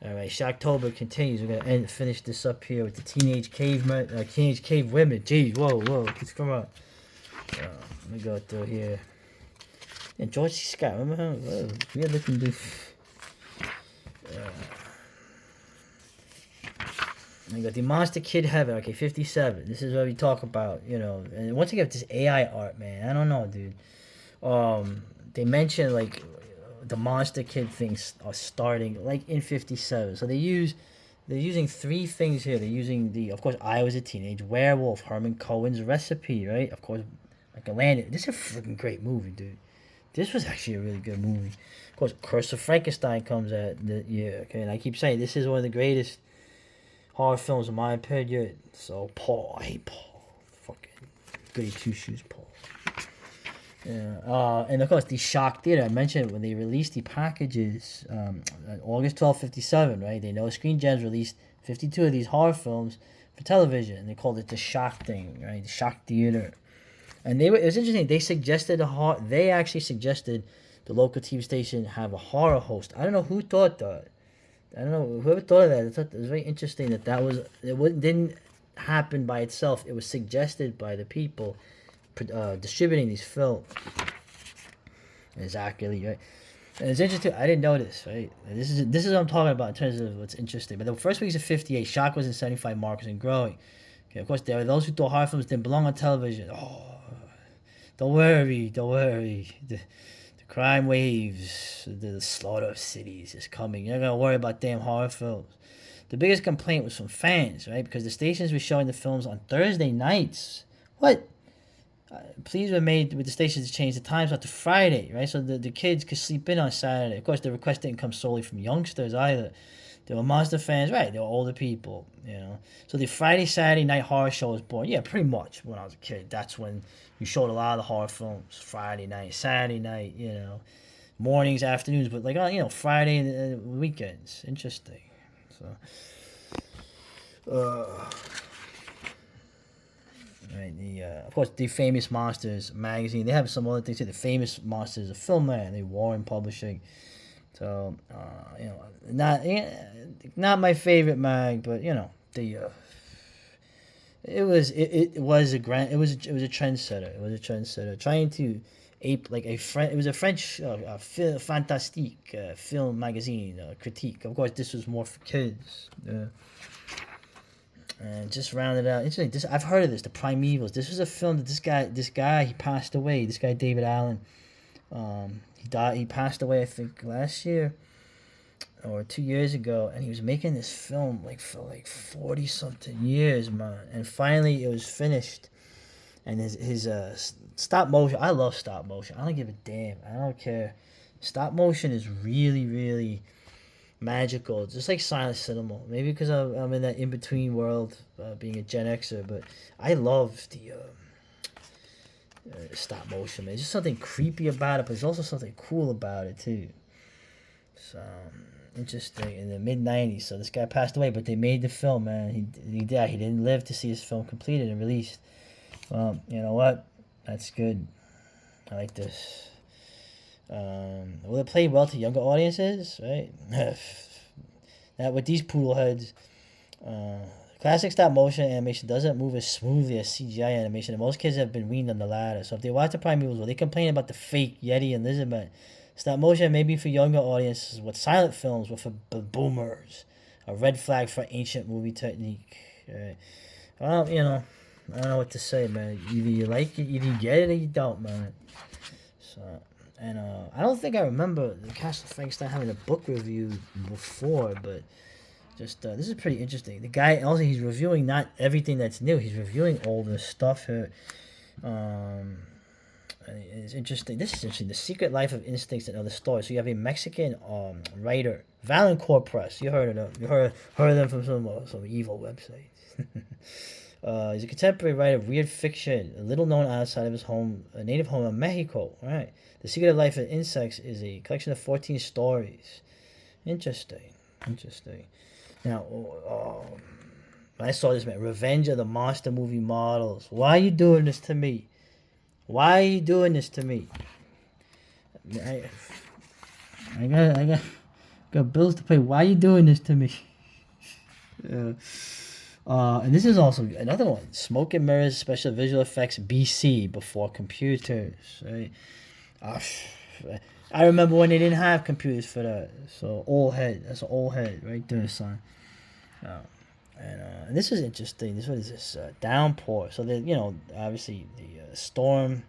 All right, Shocktober continues. We're gonna finish this up here with the teenage cave women. Jeez, whoa, please come on. Let me go through here. And George C. Scott, remember him? Whoa, weird looking dude. I got the Monster Kid Heaven. Okay, 57. This is what we talk about, And once again, this AI art, man, I don't know, dude. They mentioned like the Monster Kid things are starting like in 57. So they're using three things here. They're using of course, I Was a Teenage Werewolf, Herman Cohen's Recipe, right? Of course, like Atlanta. This is a freaking great movie, dude. This was actually a really good movie. Of course, Curse of Frankenstein comes at the year. Okay, and I keep saying this is one of the greatest horror films in my opinion. So Paul, I hate Paul. Fucking goody two shoes, Paul. Yeah, and of course the Shock Theater. I mentioned when they released the packages, August 12th, 57. Right, they know Screen Gems released 52 of these horror films for television, and they called it the Shock thing, right? The Shock Theater. And it was interesting. They actually suggested the local TV station have a horror host. I don't know who thought that. I don't know whoever thought of that. I thought it was very interesting that didn't happen by itself. It was suggested by the people distributing these films. Exactly right. And it's interesting. I didn't know this. Right. This is what I'm talking about in terms of what's interesting. But the first week's of 58. Shock was in 75 markers and growing. Okay. Of course, there are those who thought horror films didn't belong on television. Oh. Don't worry. The crime waves, the slaughter of cities is coming. You're not going to worry about damn horror films. The biggest complaint was from fans, right? Because the stations were showing the films on Thursday nights. What? Pleas were made with the stations to change the times out to Friday, right? So the kids could sleep in on Saturday. Of course, the request didn't come solely from youngsters either. They were monster fans, right? They were older people, So the Friday, Saturday night horror show was born. Yeah, pretty much when I was a kid. That's when you showed a lot of the horror films. Friday night, Saturday night, mornings, afternoons, but like, Friday and weekends. Interesting. So, right, of course, the Famous Monsters magazine. They have some other things too. The Famous Monsters, a film man. They Warren Publishing. So, not my favorite mag, but it was a trendsetter. It was a trendsetter trying to ape like it was a French fantastique film magazine critique. Of course, this was more for kids. And just rounded out. Interesting. I've heard of this. The Primevals. This was a film that this guy he passed away. This guy David Allen. He died. He passed away, I think, last year or 2 years ago, and he was making this film for 40 something years, man. And finally, it was finished. And his stop motion. I love stop motion. I don't give a damn. I don't care. Stop motion is really, really magical. Just like silent cinema. Maybe because I'm in that in between world, being a Gen Xer, but I love the. Stop motion, man. There's just something creepy about it, but there's also something cool about it too. So interesting. In the mid-90s, so this guy passed away, but they made the film, man. He died. He didn't live to see his film completed and released. Well, you know what? That's good. I like this. Will it play well to younger audiences? Right. That with these poodle heads. Classic stop motion animation doesn't move as smoothly as CGI animation, and most kids have been weaned on the latter. So if they watch the Primevals, will they complain about the fake Yeti and Lizardman? Stop motion may be for younger audiences, what silent films were for boomers. A red flag for ancient movie technique. Right. Well, I don't know what to say, man. Either you like it, either you get it, or you don't, man. So, and I don't think I remember the Castle of Frankenstein having a book review before, but. Just this is pretty interesting. The guy also he's reviewing not everything that's new. He's reviewing older stuff here. It's interesting. This is interesting. The Secret Life of Instincts and Other Stories. So you have a Mexican writer, Valancourt Press. You heard of them. You heard of them from some evil websites. He's a contemporary writer of weird fiction, little known outside of his native home in Mexico. All right. The Secret Life of Insects is a collection of 14 stories. Interesting. Now, I saw this, man. Revenge of the Monster Movie Models. Why are you doing this to me? I Got bills to pay. Why are you doing this to me? Yeah. And this is also another one. Smoke and Mirrors Special Visual Effects BC before computers. Right? Uh, I remember when they didn't have computers for that. So old head. That's an old head right there, son. Uh, and this is interesting. What is this? Downpour. So obviously the storm.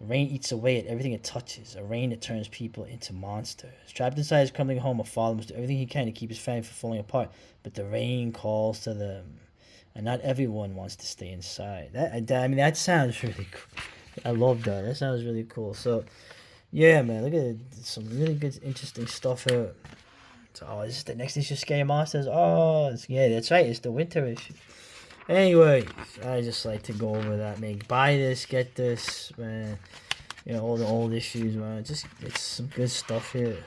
Rain eats away at everything it touches. A rain that turns people into monsters. Trapped inside his crumbling home, a father must do everything he can to keep his family from falling apart. But the rain calls to them, and not everyone wants to stay inside. That sounds really cool. I love that. That sounds really cool. So, yeah, man, look at it. Some really good, interesting stuff here. So, is this the next issue of Scary Monsters? Oh, yeah, that's right. It's the winter issue. Anyway, I just like to go over that, man. Buy this, get this, man. All the old issues, man. It's some good stuff here.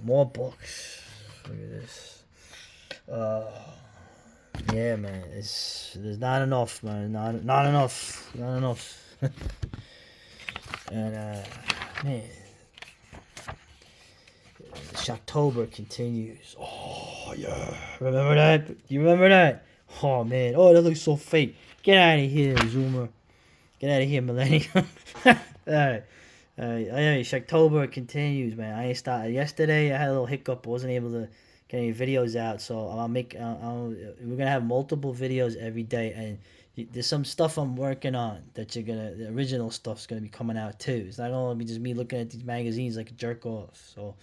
More books. Look at this. Yeah, man. There's not enough, man. Not enough. Not enough. And man, Shocktober continues. Oh yeah, remember that? You remember that? Oh man, oh that looks so fake. Get out of here, Zoomer. Get out of here, Millennium. Alright. Shocktober continues, man. I ain't started yesterday. I had a little hiccup. I wasn't able to get any videos out, so we're gonna have multiple videos every day, and there's some stuff I'm working on that the original stuff's gonna be coming out too. It's not gonna be just me looking at these magazines like a jerk off. So,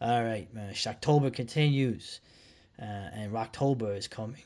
all right, man. Shocktober continues, and Rocktober is coming.